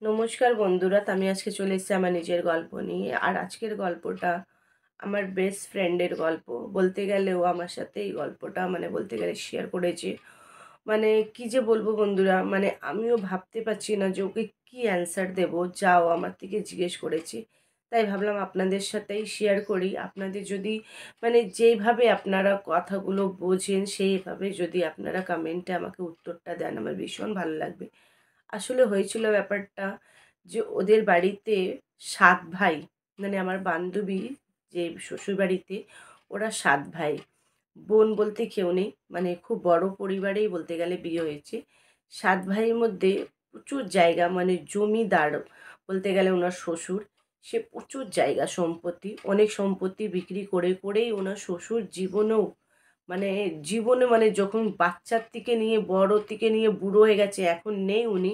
নমস্কার বন্ধুরা, তো আমি আজকে চলে এসেছি আমার নিজের গল্প নিয়ে। আর আজকের গল্পটা আমার বেস্ট ফ্রেন্ডের গল্প। বলতে গেলে ও আমার সাথে এই গল্পটা বলতে গেলে শেয়ার করেছে। কি যে বলবো বন্ধুরা, আমিও ভাবতে পারছি না যে ওকে কি অ্যান্সার দেবো, যা ও আমার থেকে জিজ্ঞেস করেছে। তাই ভাবলাম আপনাদের সাথেই শেয়ার করি। আপনাদের যদি যেইভাবে আপনারা কথাগুলো বোঝেন সেইভাবে যদি আপনারা কমেন্টে আমাকে উত্তরটা দেন, আমার ভীষণ ভালো লাগবে। আসলে হয়েছিল ব্যাপারটা যে ওদের বাড়িতে ৭ ভাই, আমার বান্ধবী যে শ্বশুরবাড়িতে ওরা ৭ ভাই। বোন বলতে কেউ নেই, খুব বড় পরিবারেই বলতে গেলে বিয়ে হয়েছে। ৭ ভাইয়ের মধ্যে প্রচুর জায়গা, জমিদার বলতে গেলে ওনার শ্বশুর। সে প্রচুর জায়গা সম্পত্তি, অনেক সম্পত্তি বিক্রি করে করেই ওনার শ্বশুর জীবনেও মানে যখন বাচ্চার থেকে নিয়ে বড় থেকে নিয়ে বুড়ো হয়ে গেছে, এখন নেই উনি।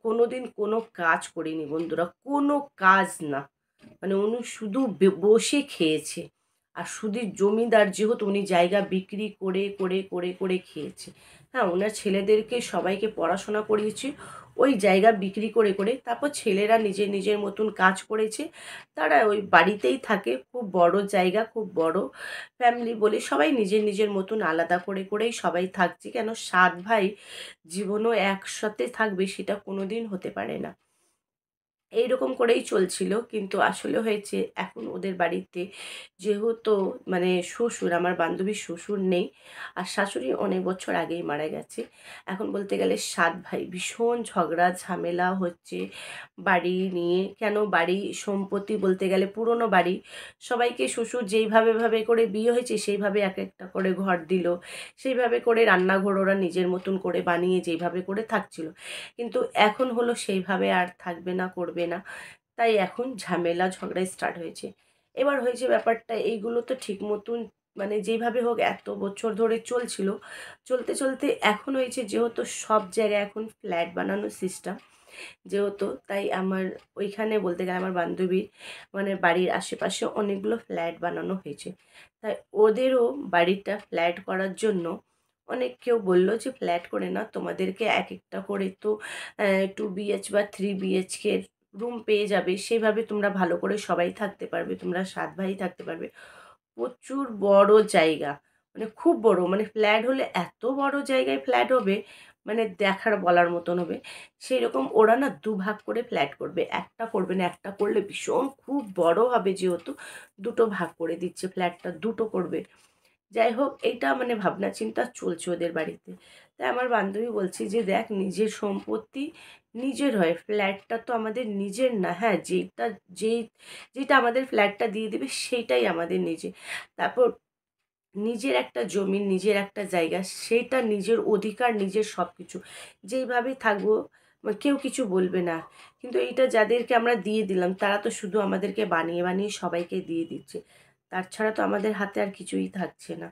কোনোদিন কোনো কাজ করেনি বন্ধুরা, কোনো কাজ না। উনি শুধু বসে খেয়েছে। আর শুধু জমিদার যেহেতু, উনি জায়গা বিক্রি করে করে করে করে খেয়েছে। হ্যাঁ, ওনার ছেলেদেরকে সবাইকে পড়াশোনা করিয়েছে ওই জায়গা বিক্রি করে করে। তারপর ছেলেরা নিজের নিজের মতন কাজ করেছে, তারা ওই বাড়িতেই থাকে। খুব বড় জায়গা, খুব বড় ফ্যামিলি বলে সবাই নিজের নিজের মতন আলাদা করে করেই সবাই থাকছে। কেন ৭ ভাই জীবনও একসাথে থাকবে সেটা কোনো দিন হতে পারে না। এইরকম করেই চলছিল, কিন্তু আসলে হয়েছে এখন ওদের বাড়িতে যেহেতু শ্বশুর, আমার বান্ধবীর শ্বশুর নেই, আর শাশুড়ি অনেক বছর আগেই মারা গেছে। এখন বলতে গেলে ৭ ভাই ভীষণ ঝগড়া ঝামেলা হচ্ছে বাড়ি নিয়ে। কেন বাড়ি সম্পত্তি বলতে গেলে পুরনো বাড়ি, সবাইকে শ্বশুর যেইভাবে ভাবে করে বিয়ে হয়েছে সেইভাবে এক একটা করে ঘর দিল, সেইভাবে করে রান্নাঘর ওরা নিজের মতন করে বানিয়ে যেইভাবে করে থাকছিল। কিন্তু এখন হলো সেইভাবে আর থাকবে না, করবে না। তাই এখন ঝামেলা ঝগড়া স্টার্ট হয়েছে। এবার হয়েছে ব্যাপারটা, এইগুলো তো ঠিক মতন যেইভাবে হোক এত বছর ধরে চলছিল। চলতে চলতে এখন হয়েছে যেহেতু সব জায়গায় এখন ফ্ল্যাট বানানোর সিস্টেম যেহেতু, তাই আমার ওইখানে বলতে গেলে আমার বান্ধবীর বাড়ির আশেপাশে অনেকগুলো ফ্ল্যাট বানানো হয়েছে। তাই ওদেরও বাড়িটা ফ্ল্যাট করার জন্য অনেক কেউ বলল যে ফ্ল্যাট করে না, তোমাদেরকে এক একটা করে তো 2 BH বা 3 BHK রুম পেয়ে যাবে, সেভাবে তোমরা ভালো করে সবাই থাকতে পারবে, তোমরা ৭ ভাই থাকতে পারবে। প্রচুর বড় জায়গা, খুব বড়, ফ্ল্যাট হলে এত বড় জায়গায় ফ্ল্যাট হবে, দেখার বলার মতন হবে। সেই রকম ওরা না দুভাগ করে ফ্ল্যাট করবে, একটা করবে না। একটা করলে ভীষণ খুব বড় হবে যেহেতু, দুটো ভাগ করে দিচ্ছে, ফ্ল্যাটটা দুটো করবে। যাই হোক, এইটা ভাবনা চিন্তা চলছে ওদের বাড়িতে। তাই আমার বান্ধবী বলছে যে দেখ, নিজের সম্পত্তি নিজের হয়, ফ্ল্যাটটা তো আমাদের নিজের না। হ্যাঁ, যেই যেটা আমাদের ফ্ল্যাটটা দিয়ে দেবে সেইটাই আমাদের নিজে। তারপর নিজের একটা জমি, নিজের একটা জায়গা, সেটা নিজের অধিকার, নিজের সব কিছু। যেইভাবেই থাকবো কেউ কিছু বলবে না। কিন্তু এইটা যাদেরকে আমরা দিয়ে দিলাম তারা তো শুধু আমাদেরকে বানিয়ে বানিয়ে সবাইকে দিয়ে দিচ্ছে। তার ছাড়া তো আমাদের হাতে আর কিছুই থাকছে না।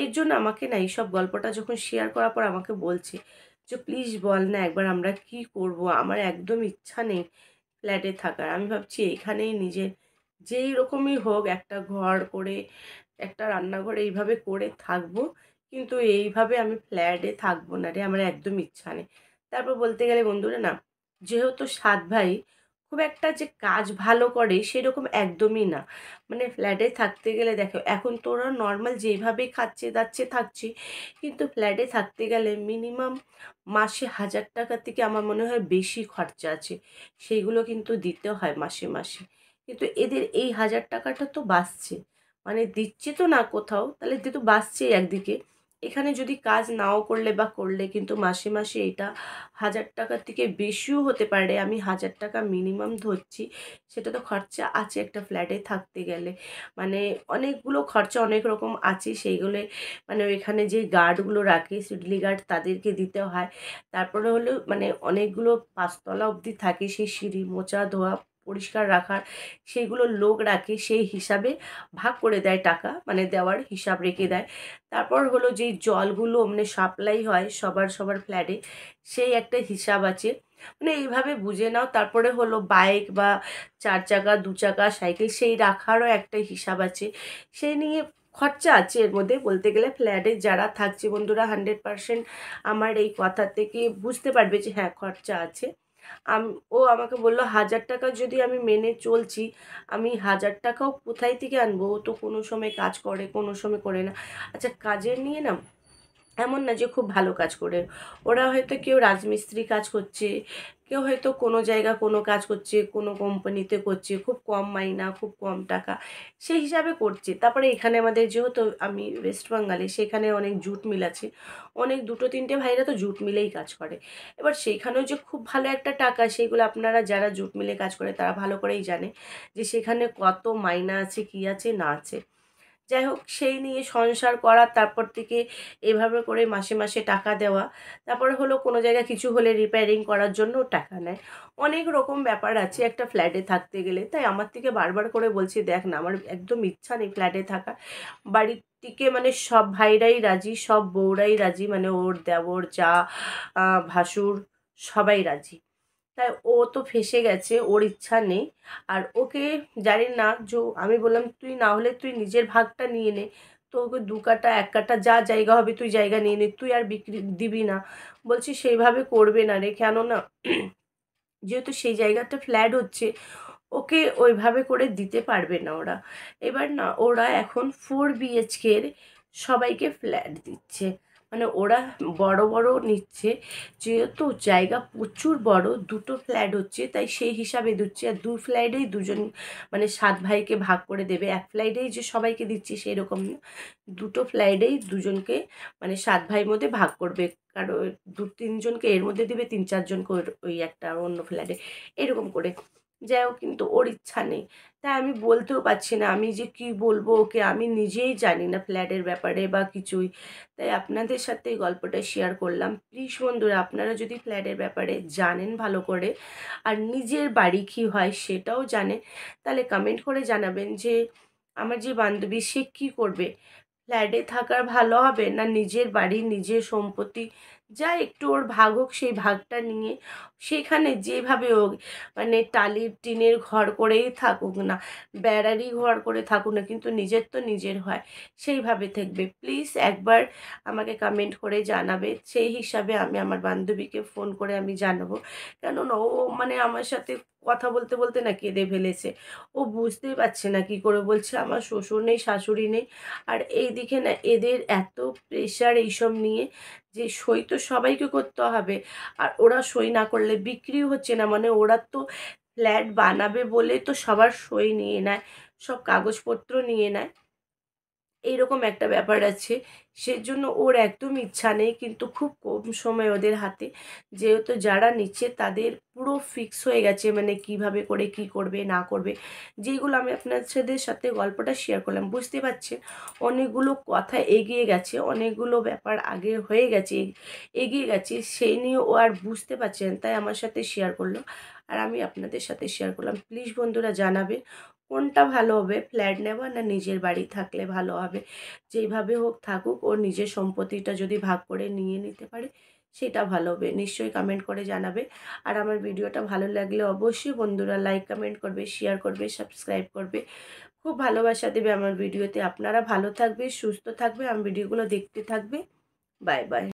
এর জন্য আমাকে না এইসব গল্পটা যখন শেয়ার করার পর আমাকে বলছে যে প্লিজ বল না একবার আমরা কি করব, আমার একদম ইচ্ছা নেই ফ্ল্যাটে থাকার। আমি ভাবছি এখানেই নিজের যেই রকমই হোক একটা ঘর করে, একটা রান্নাঘর এইভাবে করে থাকবো। কিন্তু এইভাবে আমি ফ্ল্যাটে থাকবো না রে, আমার একদম ইচ্ছা নেই। তারপর বলতে গেলে বন্ধুরা না, যেহেতু ৭ ভাই, খুব একটা যে কাজ ভালো করে সেরকম একদমই না। ফ্ল্যাটে থাকতে গেলে দেখো, এখন তোরা নর্মাল যেইভাবে খাচ্ছে দাচ্ছে থাকছি, কিন্তু ফ্ল্যাটে থাকতে গেলে মিনিমাম মাসে ১,০০০ টাকা থেকে আমার মনে হয় বেশি খরচা আছে, সেইগুলো কিন্তু দিতে হয় মাসে মাসে। কিন্তু এদের এই ১,০০০ টাকাটা তো বাঁচছে, দিচ্ছে তো না কোথাও, তাহলে তো বাঁচছেই একদিকে। এখানে যদি কাজ নাও করলে বা করলে কিন্তু মাসে মাসে এটা ১,০০০ টাকার থেকে বেশিও হতে পারে। আমি ১,০০০ টাকা মিনিমাম ধরছি, সেটা তো খরচা আছে একটা ফ্ল্যাটে থাকতে গেলে। মানে অনেকগুলো খরচা অনেক রকম আছে, সেইগুলো ওইখানে যে গার্ডগুলো রাখে, সিডলি গার্ড, তাদেরকে দিতে হয়। তারপরে হলো অনেকগুলো ৫ তলা অবধি থাকে, সেই সিঁড়ি মোছা ধোয়া পরিষ্কার রাখার সেইগুলো লোক রাখে, সেই হিসাবে ভাগ করে দেয় টাকা, দেওয়ার হিসাব রেখে দেয়। তারপর হলো যেই জলগুলো সাপ্লাই হয় সবার সবার ফ্ল্যাটে, সেই একটা হিসাব আছে। এইভাবে বুঝে নাও। তারপরে হলো বাইক বা ৪ চাকা ২ চাকা সাইকেল, সেই রাখারও একটা হিসাব আছে। সেই নিয়ে খরচা আছে এর মধ্যে। বলতে গেলে ফ্ল্যাটে যারা থাকছে বন্ধুরা 100% আমার এই কথা থেকে বুঝতে পারবে যে হ্যাঁ, খরচা আছে। আম ও আমাকে বলল, ৳১,০০০ যদি আমি মেনে চলছি, আমি ৳১,০০০ কোথায় থেকে আনবো? ও তো কোনো সময় কাজ করে, কোনো সময় করে না। আচ্ছা, কাজের নিয়ে না এমন না যে খুব ভালো কাজ করে। ওরা হয়তো কেউ রাজমিস্ত্রি কাজ করছে, কেউ হয়তো কোনো জায়গা কোনো কাজ করছে, কোনো কোম্পানিতে করছে, খুব কম মাইনা, খুব কম টাকা, সেই হিসাবে করছে। তারপরে এখানে আমাদের যেহেতু আমি ওয়েস্ট বেঙ্গলে, সেখানে অনেক জুট মিল আছে। অনেক ২টো ৩টে ভাইরা তো জুট মিলেই কাজ করে। এবার সেইখানেও যে খুব ভালো একটা টাকা, সেইগুলো আপনারা যারা জুট মিলে কাজ করে তারা ভালো করেই জানে যে সেখানে কত মাইনা আছে, কি আছে না আছে। যাই হোক, সেই নিয়ে সংসার করা, তারপর থেকে এভাবে করে মাসে মাসে টাকা দেওয়া। তারপরে হলো কোনো জায়গায় কিছু হলে রিপেয়ারিং করার জন্যও টাকা নেয়। অনেক রকম ব্যাপার আছে একটা ফ্ল্যাটে থাকতে গেলে। তাই আমার থেকে বারবার করে বলছি, দেখ না, আমার একদম ইচ্ছা নেই ফ্ল্যাটে থাকার। বাড়ির থেকে মানে সব ভাইরাই রাজি, সব বউরাই রাজি, মানে ওর দেওর, যা, ভাসুর, সবাই রাজি। তাই ও তো ফেঁসে গেছে, ওর ইচ্ছা নেই। আর ওকে জানি না, আমি বললাম, তুই না হলে তুই নিজের ভাগটা নিয়ে নে। তো ওকে ২ কাঠা ১ কাঠা যা জায়গা হবে তুই জায়গা নিয়ে নে, তুই আর বিক্রি দিবি না। বলছি সেইভাবে করবে না রে, কেননা যেহেতু সেই জায়গাটা ফ্ল্যাট হচ্ছে, ওকে ওইভাবে করে দিতে পারবে না ওরা। এবার না ওরা এখন 4 BHK এর সবাইকে ফ্ল্যাট দিচ্ছে। মানে ওরা বড় বড় নিচ্ছে, যেহেতু জায়গা প্রচুর বড়, 2টো ফ্ল্যাট হচ্ছে, তাই সেই হিসাবে দিচ্ছে। আর 2 ফ্ল্যাটেই দুজন, মানে 7 ভাইকে ভাগ করে দেবে। এক ফ্ল্যাটেই যে সবাইকে দিচ্ছে সেরকম না। 2টো ফ্ল্যাটেই দুজনকে, মানে 7 ভাইয়ের মধ্যে ভাগ করবে। কারো 2-3 জনকে এর মধ্যে দিবে, 3-4 জনকে ওই একটা অন্য ফ্ল্যাটে, এরকম করে। যাই হোক, কিন্তু ওর ইচ্ছা নেই। তাই আমি বলতেও পারছি না, আমি যে কি বলবো ওকে, আমি নিজেই জানি না ফ্ল্যাটের ব্যাপারে বা কিছুই। তাই আপনাদের সাথে এই গল্পটা শেয়ার করলাম। প্লিজ বন্ধুরা, আপনারা যদি ফ্ল্যাটের ব্যাপারে জানেন ভালো করে, আর নিজের বাড়ি কী হয় সেটাও জানেন, তাহলে কমেন্ট করে জানাবেন যে আমার যে বান্ধবী সে কী করবে? ফ্ল্যাটে থাকা ভালো হবে, না নিজের বাড়ি, নিজের সম্পত্তি, যা একটু ওর ভাগ হোক, সেই ভাগটা নিয়ে সেখানে যেভাবে হোক, মানে টালির টিনের ঘর করেই থাকুক না, বেড়ারই ঘর করে থাকুক না, কিন্তু নিজের তো নিজের হয়, সেইভাবে থাকবে। প্লিজ একবার আমাকে কমেন্ট করে জানাবে, সেই হিসাবে আমি আমার বান্ধবীকে ফোন করে আমি জানাবো। কেননা ও, মানে আমার সাথে কথা বলতে বলতে না কেঁদে ফেলেছে। ও বুঝতেই পারছে না কী করে, বলছে আমার শ্বশুর নেই, শাশুড়ি নেই। আর এইদিকে না এদের এত প্রেশার এইসব নিয়ে, যে সই তো সবাইকে করতে হবে। আর ওরা সই না করলে বিক্রিও হচ্ছে না, মানে ওরা তো ফ্ল্যাট বানাবে বলে তো সবার সই নিয়ে নেয়, সব কাগজপত্র নিয়ে নেয়। এইরকম একটা ব্যাপার আছে। সেজন্য ওর একদম ইচ্ছা নেই, কিন্তু খুব কম সময় ওদের হাতে। যেহেতু যারা নিচ্ছে তাদের পুরো ফিক্স হয়ে গেছে, মানে কিভাবে করে কি করবে না করবে। যেইগুলো আমি আপনাদের সাথে গল্পটা শেয়ার করলাম, বুঝতে পারছেন অনেকগুলো কথা এগিয়ে গেছে, অনেকগুলো ব্যাপার আগে হয়ে গেছে, এগিয়ে গেছে। সেই নিয়ে ও আর বুঝতে পারছে না, তাই আমার সাথে শেয়ার করলো। আর আমি আপনাদের সাথে শেয়ার করলাম। প্লিজ বন্ধুরা জানাবেন কোনটা ভালো হবে, ফ্ল্যাট নেওয়া না নিজের বাড়ি থাকলে ভালো হবে। যেইভাবে হোক থাকুক, ওর নিজের সম্পত্তিটা যদি ভাগ করে নিয়ে নিতে পারে সেটা ভালো হবে। নিশ্চয়ই কমেন্ট করে জানাবে। আর আমার ভিডিওটা ভালো লাগলে অবশ্যই বন্ধুরা লাইক, কমেন্ট করবে, শেয়ার করবে, সাবস্ক্রাইব করবে। খুব ভালোবাসা দেবে আমার ভিডিওতে। আপনারা ভালো থাকবে, সুস্থ থাকবে, আমার ভিডিওগুলো দেখতে থাকবে। Bye bye.